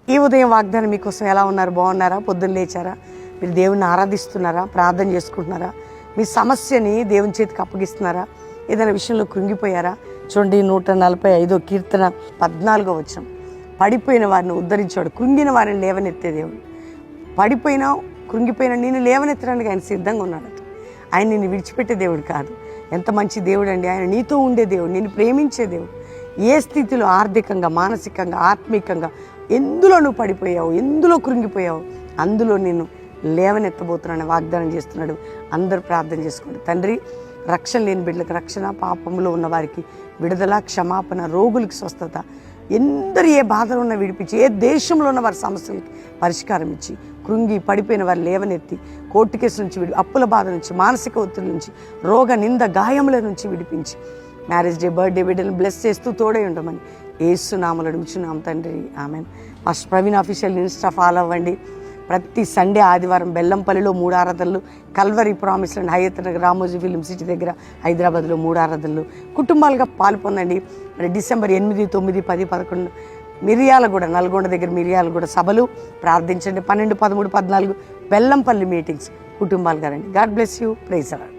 ఈ ఉదయం వాగ్దానం మీకోసం ఎలా ఉన్నారు? బాగున్నారా? పొద్దున్న లేచారా? మీరు దేవుణ్ణి ఆరాధిస్తున్నారా? ప్రార్థన చేసుకుంటున్నారా? మీ సమస్యని దేవుని చేతికి అప్పగిస్తున్నారా? ఏదైనా విషయంలో కృంగిపోయారా? చూడండి, 145 కీర్తన 14వ వచనం, పడిపోయిన వారిని ఉద్ధరించాడు, కృంగిన వారిని లేవనెత్తే దేవుడు. పడిపోయినా కృంగిపోయినా నేను లేవనెత్తడానికి ఆయన సిద్ధంగా ఉన్నాడు. ఆయన నిన్ను విడిచిపెట్టే దేవుడు కాదు. ఎంత మంచి దేవుడు అండి ఆయన! నీతో ఉండే దేవుడు, నిన్ను ప్రేమించే దేవుడు. ఏ స్థితిలో ఆర్థికంగా, మానసికంగా, ఆత్మీకంగా ఎందులో నువ్వు పడిపోయావు, ఎందులో కృంగిపోయావు, అందులో నిన్ను లేవనెత్తబోతున్నాను వాగ్దానం చేస్తున్నాడు. అందరూ ప్రార్థన చేసుకోండి. తండ్రి, రక్షణ లేని బిడ్డలకు రక్షణ, పాపంలో ఉన్న వారికి విడుదల, క్షమాపణ, రోగులకి స్వస్థత, ఎందరు ఏ బాధలు ఉన్నా విడిపించి, ఏ దేశంలో ఉన్న వారి సమస్యలకి పరిష్కారం ఇచ్చి, కృంగి పడిపోయిన వారు లేవనెత్తి, కోర్టు కేసు నుంచి అప్పుల బాధ నుంచి, మానసిక ఒత్తిడి నుంచి, రోగ నింద గాయముల నుంచి విడిపించి, మ్యారేజ్ డే, బర్త్డే బిడ్డలను బ్లెస్ చేస్తూ తోడై ఉండమని యేసు నామములో అడుగుచున్నాం తండ్రి, amen. Master Praveen official insta follow అవ్వండి. ప్రతి సండే, ఆదివారం బెల్లంపల్లిలో 3 ఆరాధనలు, Calvary promise and Hayathnagar Ramoji film city దగ్గర హైదరాబాద్లో 3 ఆరాధనలు. కుటుంబాలుగా పాల్పొందండి. మరి డిసెంబర్ 8, 9, 10, 11 మిర్యాలగూడ, నల్గొండ దగ్గర మిర్యాలగూడ సభలు ప్రార్థించండి. 12, 13, 14 బెల్లంపల్లి మీటింగ్స్ కుటుంబాలుగా రండి. God bless you. ప్రైజ్ అలాడ్.